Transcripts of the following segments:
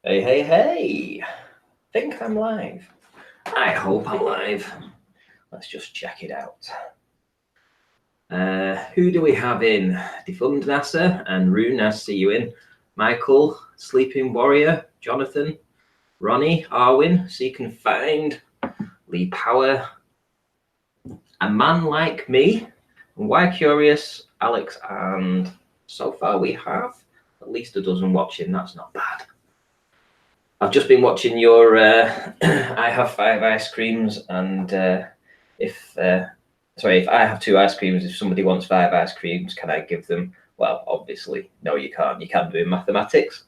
Hey, hey, hey! Think I'm live. I hope I'm live. Let's just check it out. Who do we have in? Defund NASA and Rune, nice to see you in. Michael, Sleeping Warrior, Jonathan, Ronnie, Arwin, Seek and Find, Lee Power, A Man Like Me, Why Curious, Alex, and so far we have at least a dozen watching. That's not bad. I've just been watching your I have 5 ice creams, and if I have 2 ice creams, if somebody wants 5 ice creams, can I give them? Well, obviously, no, you can't. You can't do in mathematics.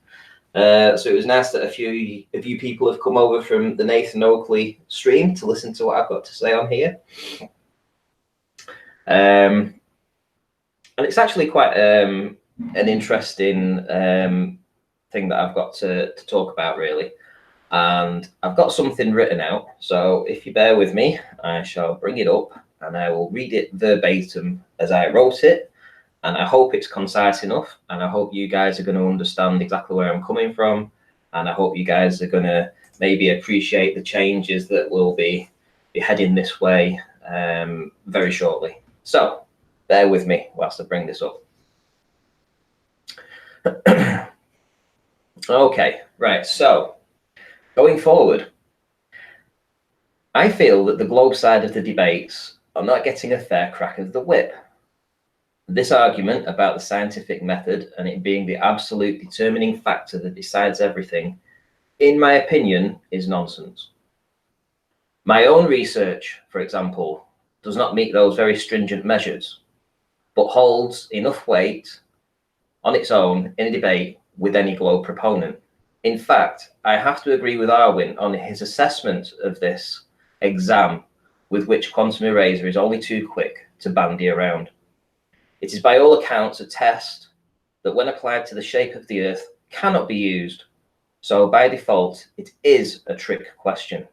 So it was nice that a few of you people have come over from the Nathan Oakley stream to listen to what I've got to say on here. And it's actually quite an interesting thing that I've got to talk about, really. And I've got something written out, so if you bear with me, I shall bring it up and I will read it verbatim as I wrote it, and I hope it's concise enough, and I hope you guys are going to understand exactly where I'm coming from, and I hope you guys are going to maybe appreciate the changes that will be heading this way very shortly. So bear with me whilst I bring this up. Okay, right, so going forward, I feel that the Globe side of the debates are not getting a fair crack of the whip. This argument about the scientific method and it being the absolute determining factor that decides everything, in my opinion, is nonsense. My own research, for example, does not meet those very stringent measures, but holds enough weight on its own in a debate with any Globe proponent. In fact, I have to agree with Arwin on his assessment of this exam with which quantum eraser is only too quick to bandy around. It is by all accounts a test that when applied to the shape of the Earth cannot be used, so by default it is a trick question.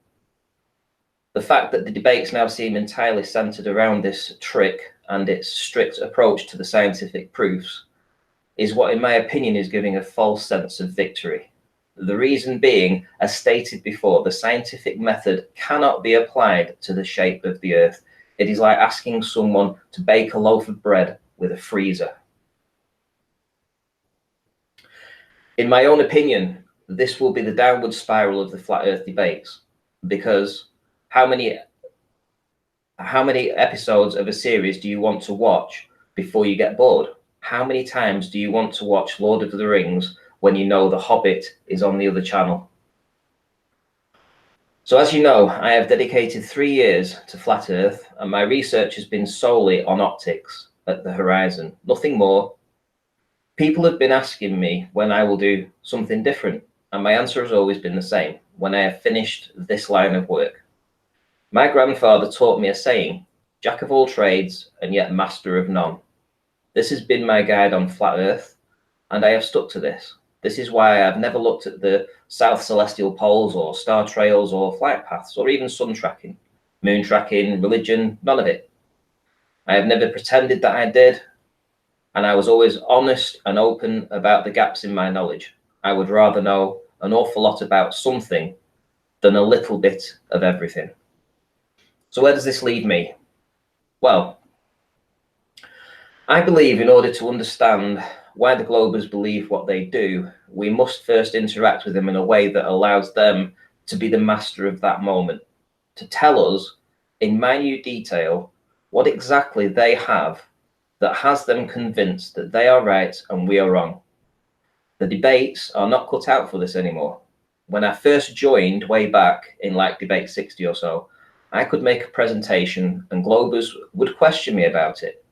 The fact that the debates now seem entirely centred around this trick and its strict approach to the scientific proofs is what, in my opinion, is giving a false sense of victory. The reason being, as stated before, the scientific method cannot be applied to the shape of the Earth. It is like asking someone to bake a loaf of bread with a freezer. In my own opinion, this will be the downward spiral of the flat Earth debates, because how many episodes of a series do you want to watch before you get bored? How many times do you want to watch Lord of the Rings when you know The Hobbit is on the other channel? So as you know, I have dedicated 3 years to flat Earth, and my research has been solely on optics at the horizon, nothing more. People have been asking me when I will do something different, and my answer has always been the same: when I have finished this line of work. My grandfather taught me a saying: jack of all trades and yet master of none. This has been my guide on flat Earth, and I have stuck to this. This is why I've never looked at the south celestial poles or star trails or flight paths or even sun tracking, moon tracking, religion, none of it. I have never pretended that I did, and I was always honest and open about the gaps in my knowledge. I would rather know an awful lot about something than a little bit of everything. So where does this leave me? Well, I believe in order to understand why the Globers believe what they do, we must first interact with them in a way that allows them to be the master of that moment, to tell us in minute detail what exactly they have that has them convinced that they are right and we are wrong. The debates are not cut out for this anymore. When I first joined way back in like debate 60 or so, I could make a presentation and Globers would question me about it.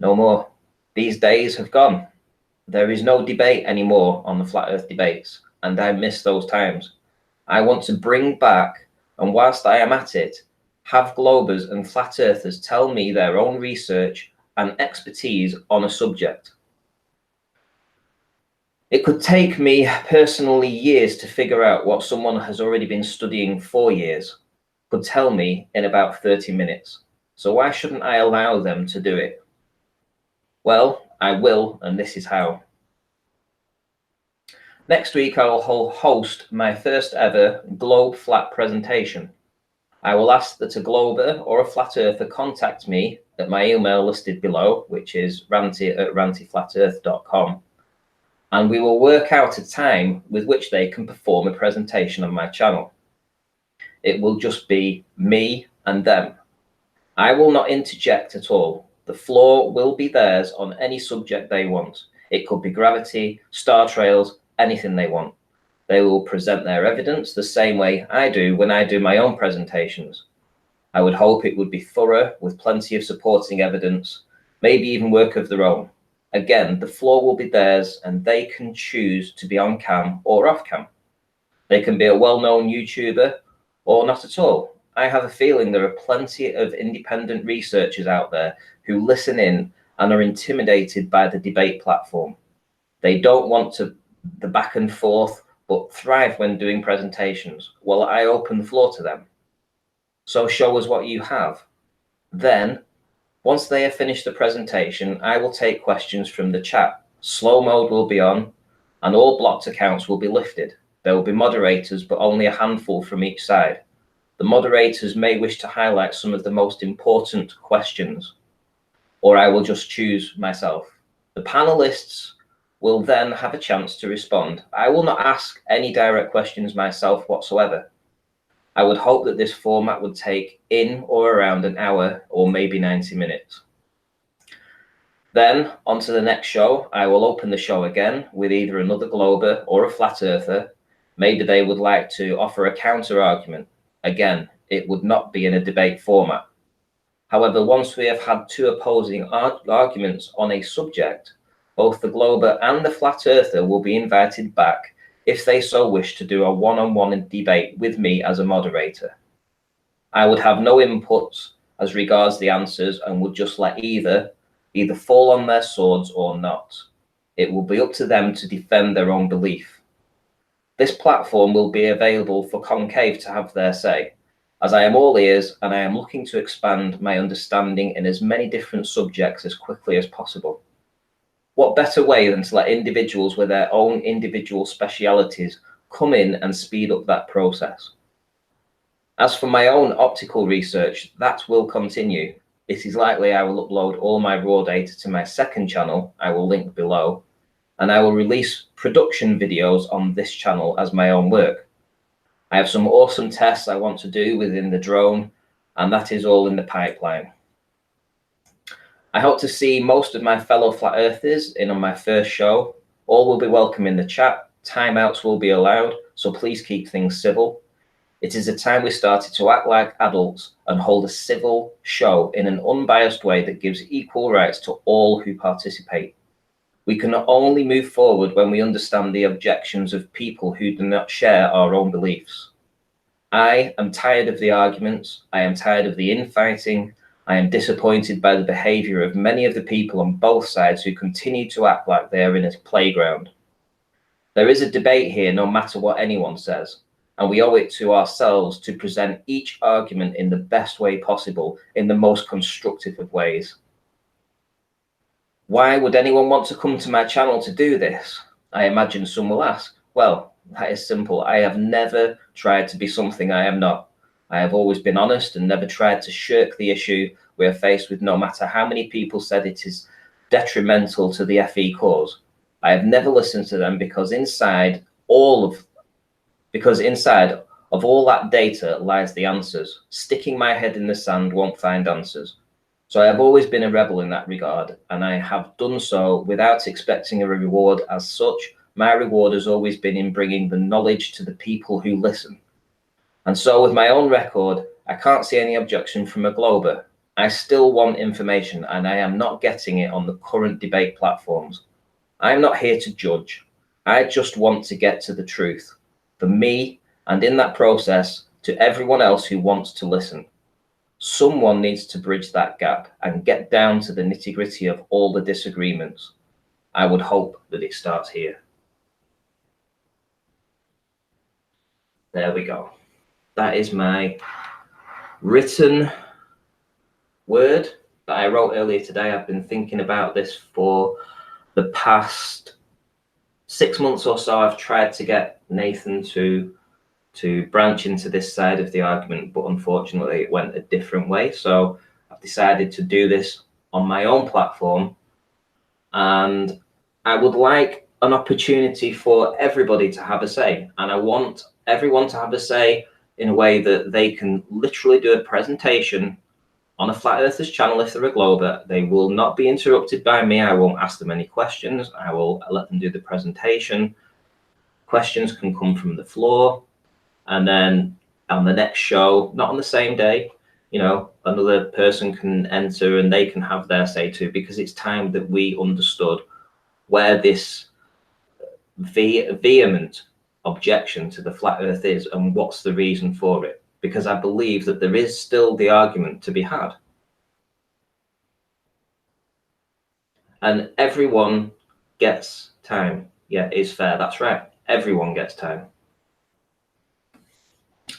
No more. These days have gone. There is no debate anymore on the flat Earth debates, and I miss those times. I want to bring back, and whilst I am at it, have Globers and flat Earthers tell me their own research and expertise on a subject. It could take me personally years to figure out what someone has already been studying for years could tell me in about 30 minutes. So why shouldn't I allow them to do it? Well, I will, and this is how. Next week, I will host my first ever Globe Flat presentation. I will ask that a Glober or a Flat Earther contact me at my email listed below, which is ranty@rantyflatearth.com, and we will work out a time with which they can perform a presentation on my channel. It will just be me and them. I will not interject at all. The floor will be theirs on any subject they want. It could be gravity, star trails, anything they want. They will present their evidence the same way I do when I do my own presentations. I would hope it would be thorough with plenty of supporting evidence, maybe even work of their own. Again, the floor will be theirs and they can choose to be on cam or off cam. They can be a well-known YouTuber or not at all. I have a feeling there are plenty of independent researchers out there who listen in and are intimidated by the debate platform. They don't want the back and forth, but thrive when doing presentations. Well, I open the floor to them. So show us what you have. Then, once they have finished the presentation, I will take questions from the chat. Slow mode will be on, and all blocked accounts will be lifted. There will be moderators, but only a handful from each side. The moderators may wish to highlight some of the most important questions, or I will just choose myself. The panelists will then have a chance to respond. I will not ask any direct questions myself whatsoever. I would hope that this format would take in or around an hour or maybe 90 minutes. Then on to the next show. I will open the show again with either another Glober or a Flat Earther. Maybe they would like to offer a counter argument. Again, it would not be in a debate format. However, once we have had two opposing arguments on a subject, both the Glober and the Flat Earther will be invited back if they so wish to do a one-on-one debate with me as a moderator. I would have no inputs as regards the answers and would just let either fall on their swords or not. It will be up to them to defend their own belief. This platform will be available for Concave to have their say, as I am all ears and I am looking to expand my understanding in as many different subjects as quickly as possible. What better way than to let individuals with their own individual specialities come in and speed up that process? As for my own optical research, that will continue. It is likely I will upload all my raw data to my second channel, I will link below, and I will release production videos on this channel as my own work. I have some awesome tests I want to do within the drone, and that is all in the pipeline. I hope to see most of my fellow Flat Earthers in on my first show. All will be welcome in the chat. Timeouts will be allowed, so please keep things civil. It is a time we started to act like adults and hold a civil show in an unbiased way that gives equal rights to all who participate. We can only move forward when we understand the objections of people who do not share our own beliefs. I am tired of the arguments. I am tired of the infighting. I am disappointed by the behavior of many of the people on both sides who continue to act like they are in a playground. There is a debate here no matter what anyone says, and we owe it to ourselves to present each argument in the best way possible, in the most constructive of ways. Why would anyone want to come to my channel to do this? I imagine some will ask. Well, that is simple. I have never tried to be something I am not. I have always been honest and never tried to shirk the issue we are faced with, no matter how many people said it is detrimental to the FE cause. I have never listened to them because inside of all that data lies the answers. Sticking my head in the sand won't find answers. So I have always been a rebel in that regard, and I have done so without expecting a reward as such. My reward has always been in bringing the knowledge to the people who listen. And so with my own record, I can't see any objection from a Glober. I still want information, and I am not getting it on the current debate platforms. I'm not here to judge. I just want to get to the truth. For me, and in that process, to everyone else who wants to listen. Someone needs to bridge that gap and get down to the nitty-gritty of all the disagreements. I would hope that it starts here. There we go. That is my written word that I wrote earlier today. I've been thinking about this for the past 6 months or so, I've tried to get Nathan to branch into this side of the argument, but unfortunately it went a different way. So I've decided to do this on my own platform, and I would like an opportunity for everybody to have a say, and I want everyone to have a say in a way that they can literally do a presentation on a Flat Earthers channel. If they're a Glober, they will not be interrupted by me. I won't ask them any questions. I will let them do the presentation. Questions can come from the floor, and then on the next show, not on the same day, you know, another person can enter and they can have their say too, because it's time that we understood where this vehement objection to the flat earth is and what's the reason for it, because I believe that there is still the argument to be had. And everyone gets time. Yeah, it's fair. That's right. Everyone gets time.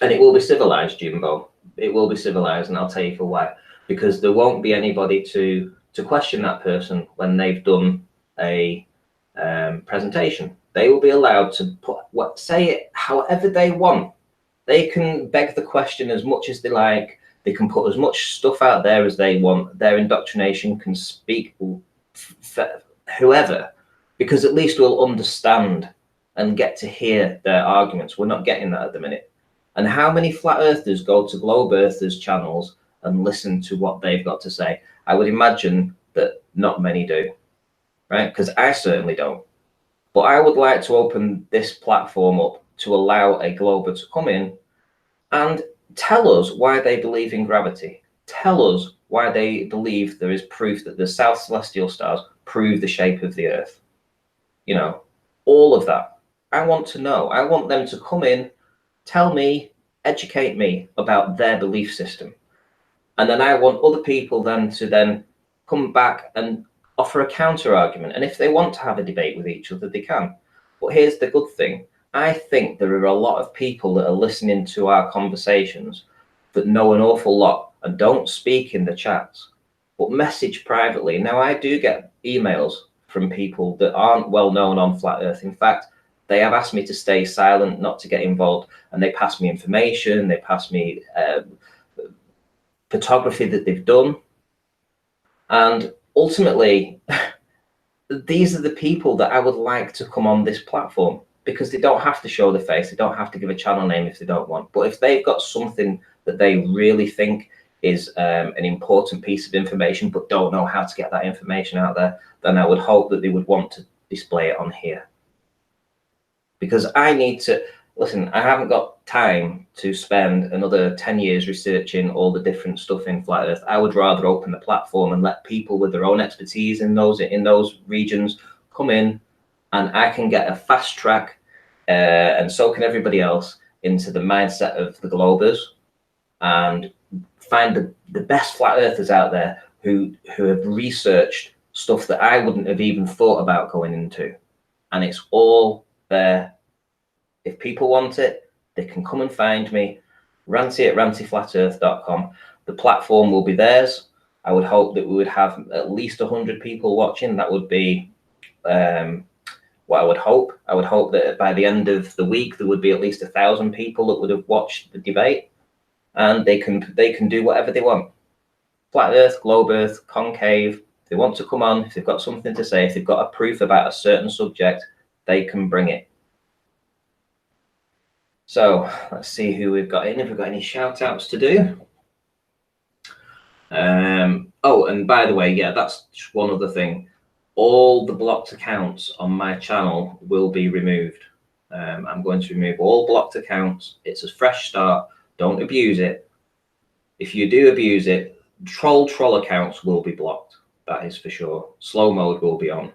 And it will be civilized, Jimbo. It will be civilized, and I'll tell you for why. Because there won't be anybody to question that person when they've done a presentation. They will be allowed to say it however they want. They can beg the question as much as they like. They can put as much stuff out there as they want. Their indoctrination can speak for whoever, because at least we'll understand and get to hear their arguments. We're not getting that at the minute. And how many flat earthers go to globe earthers channels and listen to what they've got to say? I would imagine that not many do, right? Because I certainly don't. But I would like to open this platform up to allow a glober to come in and tell us why they believe in gravity. Tell us why they believe there is proof that the South Celestial Stars prove the shape of the Earth. You know, all of that. I want to know. I want them to come in, tell me, educate me about their belief system. And then I want other people then to come back and offer a counter argument. And if they want to have a debate with each other, they can. But here's the good thing. I think there are a lot of people that are listening to our conversations that know an awful lot and don't speak in the chats, but message privately. Now, I do get emails from people that aren't well known on Flat Earth. In fact, they have asked me to stay silent, not to get involved, and they pass me information, they pass me photography that they've done. And ultimately, these are the people that I would like to come on this platform, because they don't have to show their face, they don't have to give a channel name if they don't want. But if they've got something that they really think is an important piece of information but don't know how to get that information out there, then I would hope that they would want to display it on here. Because I need to, listen, I haven't got time to spend another 10 years researching all the different stuff in Flat Earth. I would rather open the platform and let people with their own expertise in those regions come in, and I can get a fast track, and so can everybody else, into the mindset of the globers, and find the best flat earthers out there who have researched stuff that I wouldn't have even thought about going into. And it's all there. If people want it, they can come and find me, ranty@rantyflatearth.com. The platform will be theirs. I would hope that we would have at least 100 people watching. That would be what I would hope. I would hope that by the end of the week, there would be at least 1,000 people that would have watched the debate, and they can do whatever they want. Flat Earth, globe Earth, concave. If they want to come on, if they've got something to say, if they've got a proof about a certain subject, they can bring it. So let's see who we've got in. If we've got any shout outs to do. Oh, and by the way, yeah, that's just one other thing. All the blocked accounts on my channel will be removed. I'm going to remove all blocked accounts. It's a fresh start. Don't abuse it. If you do abuse it, troll accounts will be blocked. That is for sure. Slow mode will be on.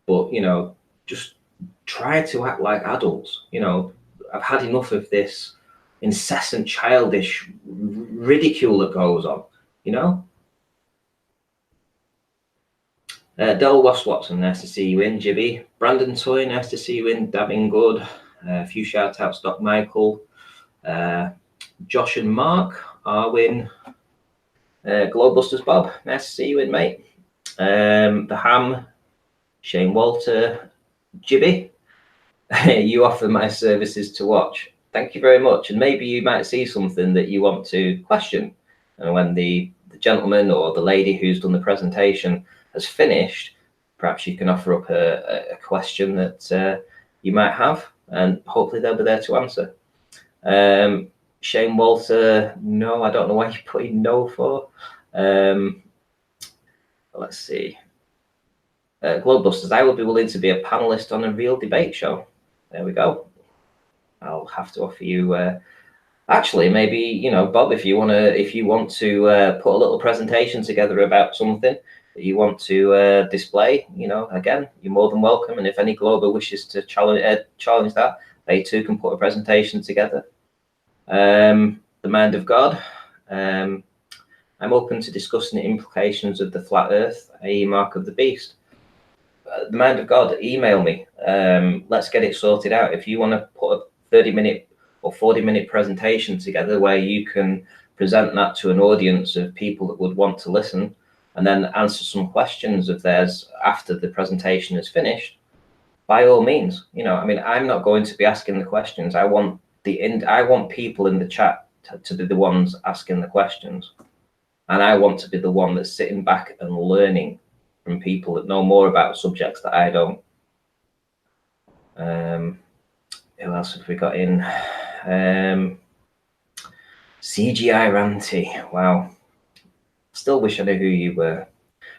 But, you know, just try to act like adults. You know, I've had enough of this incessant childish ridicule that goes on, you know? Del Ross Watson, nice to see you in. Jibby. Brandon Toy, nice to see you in. Dabbing Good. A few shout outs. Doc Michael. Josh and Mark. Arwin. Globebusters Bob, nice to see you in, mate. The Ham. Shane Walter. Jibby, you offer my services to watch. Thank you very much. And maybe you might see something that you want to question. And when the gentleman or the lady who's done the presentation has finished, perhaps you can offer up a question that you might have, and hopefully they'll be there to answer. Shane Walter, no, I don't know why you're putting no for. Let's see. Globebusters, I will be willing to be a panelist on a real debate show. There we go. I'll have to offer you. Actually, maybe, you know, Bob, if you want to put a little presentation together about something that you want to display, you know, again, you're more than welcome. And if any Glober wishes to challenge that, they too can put a presentation together. The Mind of God. I'm open to discussing the implications of the flat Earth, i.e., Mark of the Beast. The Mind of God, email me. Let's get it sorted out. If you want to put a 30-minute or 40-minute presentation together where you can present that to an audience of people that would want to listen, and then answer some questions of theirs after the presentation is finished, by all means. You know, I mean, I'm not going to be asking the questions. I want people in the chat to be the ones asking the questions, and I want to be the one that's sitting back and learning from people that know more about subjects that I don't. Who else have we got in? CGI Ranty. Wow. Still wish I knew who you were.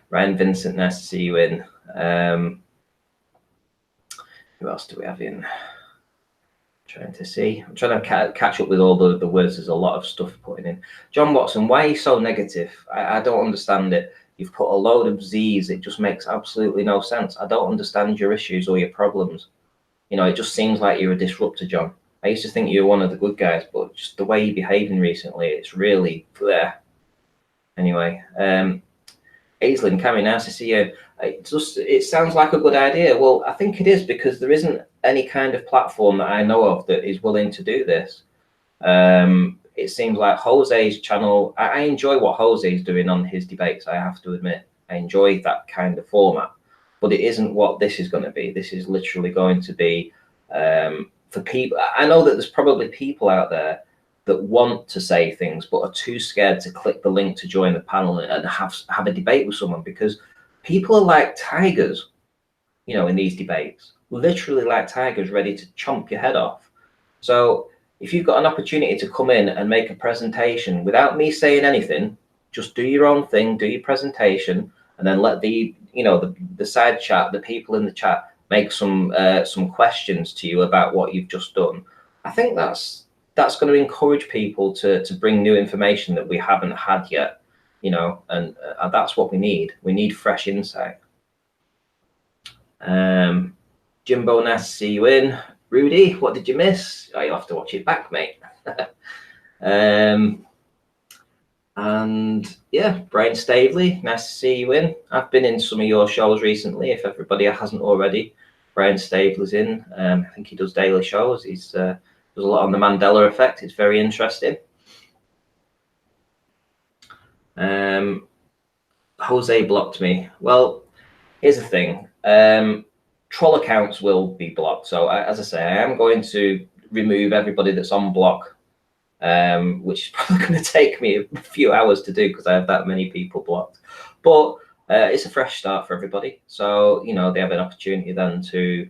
Ryan Vincent, nice to see you in. Who else do we have in? Trying to see. I'm trying to catch up with all the words. There's a lot of stuff putting in. John Watson, why are you so negative? I don't understand it. You've put a load of Z's. It just makes absolutely no sense. I don't understand your issues or your problems. You know, it just seems like you're a disruptor, John. I used to think you were one of the good guys, but just the way you're behaving recently, it's really there. Anyway, Aislinn, Cammy, nice to see you. It sounds like a good idea. Well, I think it is, because there isn't any kind of platform that I know of that is willing to do this. It seems like Jose's channel, I enjoy what Jose's doing on his debates, I have to admit. I enjoy that kind of format, but it isn't what this is going to be. This is literally going to be for people. I know that there's probably people out there that want to say things but are too scared to click the link to join the panel and have a debate with someone, because people are like tigers, you know, in these debates, literally like tigers ready to chomp your head off. So if you've got an opportunity to come in and make a presentation without me saying anything, just do your own thing, do your presentation, and then let the side chat, the people in the chat, make some questions to you about what you've just done. I think that's going to encourage people to bring new information that we haven't had yet, you know, and that's what we need. We need fresh insight. Jimbo, nice to see you in. Rudy, what did you miss? Oh, you'll have to watch it back, mate. And yeah, Brian Stavely, nice to see you in. I've been in some of your shows recently, if everybody hasn't already. Brian Stavely's in. I think he does daily shows. He's does a lot on the Mandela effect. It's very interesting. Jose blocked me. Well, here's the thing. Troll accounts will be blocked. So as I say, I am going to remove everybody that's on block, which is probably going to take me a few hours to do because I have that many people blocked. But it's a fresh start for everybody. So, you know, they have an opportunity then to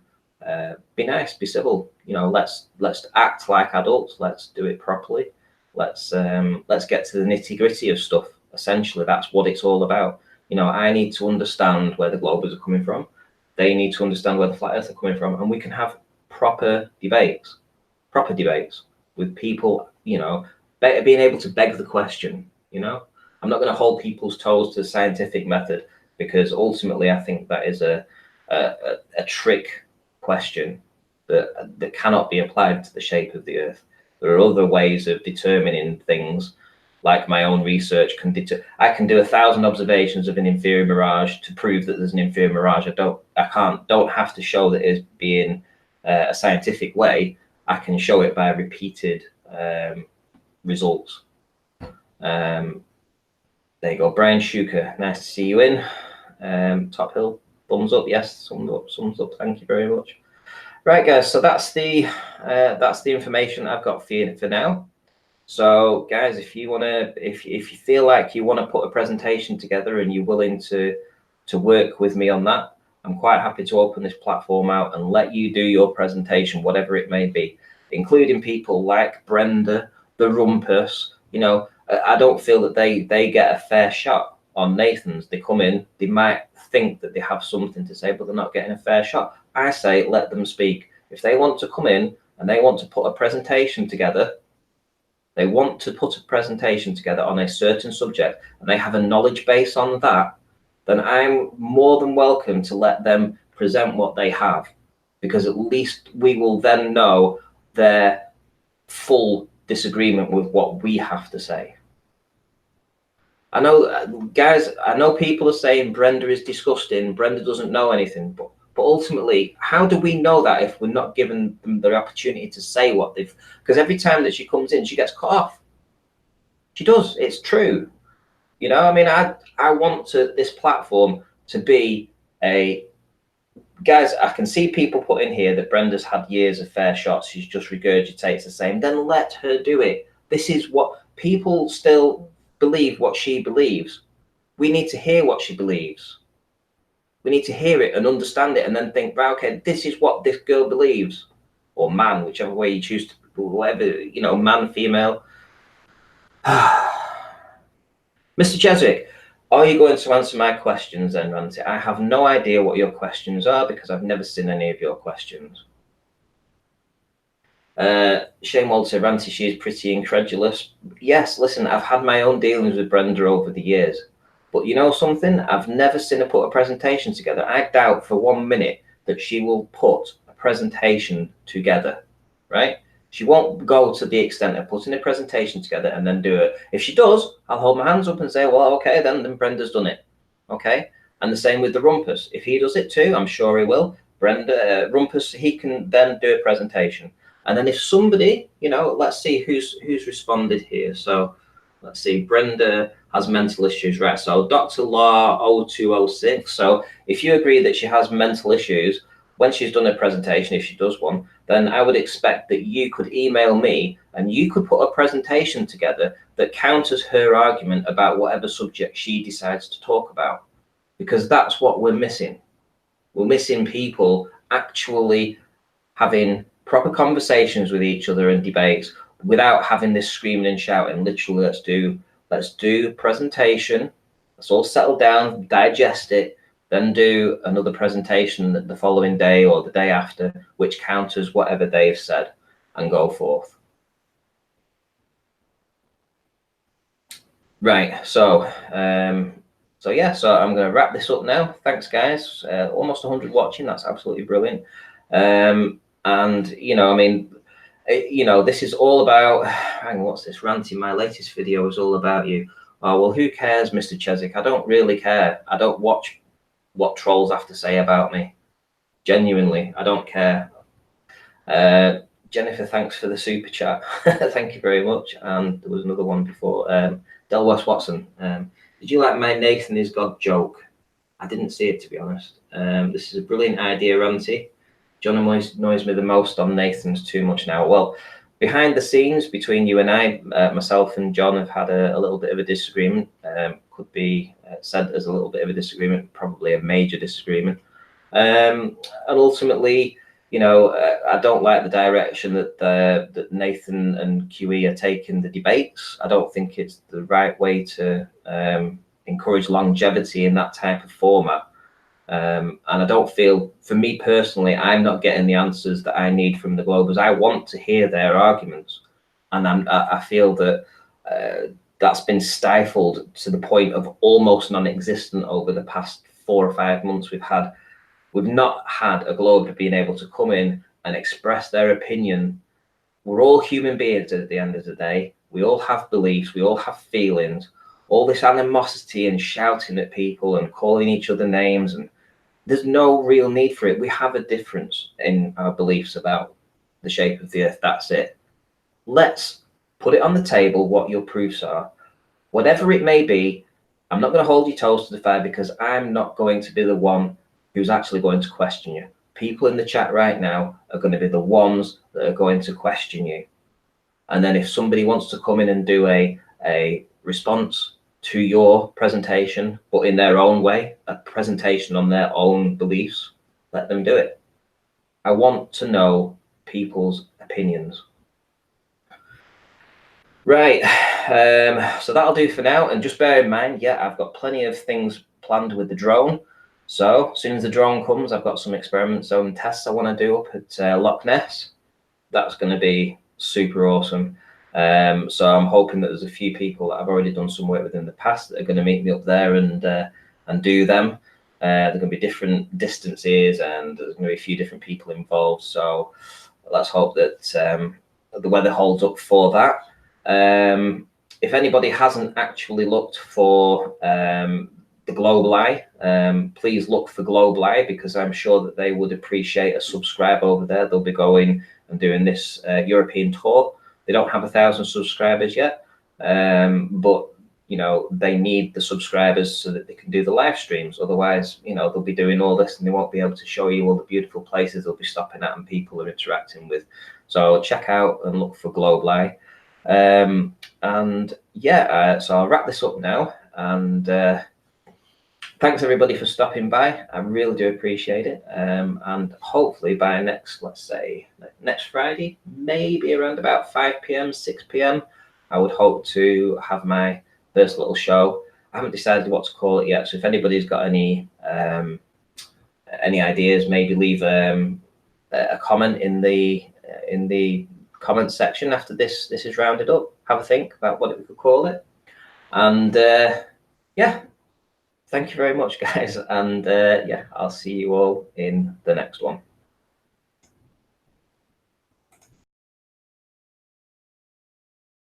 be nice, be civil. You know, let's act like adults. Let's do it properly. Let's get to the nitty-gritty of stuff. Essentially, that's what it's all about. You know, I need to understand where the Globers are coming from. They need to understand where the Flat Earth are coming from, and we can have proper debates with people, you know, being able to beg the question. You know, I'm not going to hold people's toes to the scientific method, because ultimately I think that is a trick question that cannot be applied to the shape of the Earth. There are other ways of determining things, like my own research I can do 1,000 observations of an inferior mirage to prove that there's an inferior mirage. I don't have to show that it's being a scientific way. I can show it by repeated results. There you go, Brian Shuker, nice to see you in. Top Hill Thumbs up, yes, thumbs up. Thank you very much. Right, guys. So that's the information I've got for you for now. So, guys, if you feel like you want to put a presentation together and you're willing to work with me on that, I'm quite happy to open this platform out and let you do your presentation, whatever it may be, including people like Brenda, the Rumpus. You know, I don't feel that they get a fair shot on Nathan's. They come in, they might think that they have something to say, but they're not getting a fair shot. I say let them speak. If they want to come in and they want to put a presentation together, they want to put a presentation together on a certain subject and they have a knowledge base on that, then I'm more than welcome to let them present what they have, because at least we will then know their full disagreement with what we have to say. I know, guys, I know people are saying Brenda is disgusting, Brenda doesn't know anything, but ultimately, how do we know that if we're not giving them the opportunity to say what they've... Because every time that she comes in, she gets cut off. She does. It's true. You know, I mean, I want this platform to be a... Guys, I can see people put in here that Brenda's had years of fair shots. She just regurgitates the same. Then let her do it. This is what people still believe, what she believes. We need to hear what she believes. We need to hear it and understand it and then think, right, okay, this is what this girl believes. Or man, whichever way you choose to, whatever, you know, man, female. Mr. Cheswick, are you going to answer my questions then, Ranty? I have no idea what your questions are because I've never seen any of your questions. Shane Walter, Ranty, she is pretty incredulous. Yes, listen, I've had my own dealings with Brenda over the years. But you know something? I've never seen her put a presentation together. I doubt for 1 minute that she will put a presentation together, right? She won't go to the extent of putting a presentation together and then do it. If she does, I'll hold my hands up and say, well, okay, then Brenda's done it, okay? And the same with the Rumpus. If he does it too, I'm sure he will. Rumpus, he can then do a presentation. And then if somebody, you know, let's see who's responded here. So let's see, Brenda has mental issues, right? So Dr. Law 0206. So if you agree that she has mental issues, when she's done a presentation, if she does one, then I would expect that you could email me and you could put a presentation together that counters her argument about whatever subject she decides to talk about. Because that's what we're missing. We're missing people actually having proper conversations with each other and debates without having this screaming and shouting. Literally, let's do presentation, let's all settle down, digest it, then do another presentation the following day or the day after, which counters whatever they've said, and go forth. Right, so yeah, so I'm going to wrap this up now. Thanks, guys. Almost 100 watching. That's absolutely brilliant. And you know, I mean, you know, this is all about, hang on, what's this, Ranty? My latest video is all about you. Oh, well, who cares, Mr. Cheswick? I don't really care. I don't watch what trolls have to say about me. Genuinely, I don't care. Jennifer, thanks for the super chat. Thank you very much. And there was another one before. Del West Watson, did you like my Nathan is God joke? I didn't see it, to be honest. This is a brilliant idea, Ranty. John annoys me the most on Nathan's too much now. Well, behind the scenes between you and I, myself and John have had a little bit of a disagreement. Could be said as a little bit of a disagreement, probably a major disagreement. And ultimately, you know, I don't like the direction that Nathan and QE are taking the debates. I don't think it's the right way to encourage longevity in that type of format. And I don't feel, for me personally, I'm not getting the answers that I need from the Globers. I want to hear their arguments, and I feel that that's been stifled to the point of almost non-existent over the past 4 or 5 months. We've not had a Glober being able to come in and express their opinion. We're all human beings at the end of the day. We all have beliefs. We all have feelings. All this animosity and shouting at people and calling each other names, and there's no real need for it. We have a difference in our beliefs about the shape of the earth. That's it. Let's put it on the table what your proofs are. Whatever it may be, I'm not going to hold your toes to the fire, because I'm not going to be the one who's actually going to question you. People in the chat right now are going to be the ones that are going to question you. And then if somebody wants to come in and do a response to your presentation, but in their own way, a presentation on their own beliefs, let them do it. I want to know people's opinions. Right, so that'll do for now. And just bear in mind, yeah, I've got plenty of things planned with the drone. So as soon as the drone comes, I've got some experiment zone tests I want to do up at Loch Ness. That's going to be super awesome. So I'm hoping that there's a few people that I've already done some work with in the past that are going to meet me up there and do them. They're going to be different distances, and there's going to be a few different people involved. So let's hope that the weather holds up for that. If anybody hasn't actually looked for the Global Eye, please look for Global Eye, because I'm sure that they would appreciate a subscribe over there. They'll be going and doing this European tour. They don't have 1,000 subscribers yet, but you know, they need the subscribers so that they can do the live streams. Otherwise, you know, they'll be doing all this and they won't be able to show you all the beautiful places they'll be stopping at and people are interacting with. So check out and look for Global Eye. And yeah, so I'll wrap this up now, and thanks everybody for stopping by. I really do appreciate it. And hopefully by let's say next Friday, maybe around about 5 p.m, 6 p.m, I would hope to have my first little show. I haven't decided what to call it yet, so if anybody's got any ideas, maybe leave a comment in the comment section after this is rounded up. Have a think about what we could call it. And yeah, thank you very much, guys. And yeah, I'll see you all in the next one.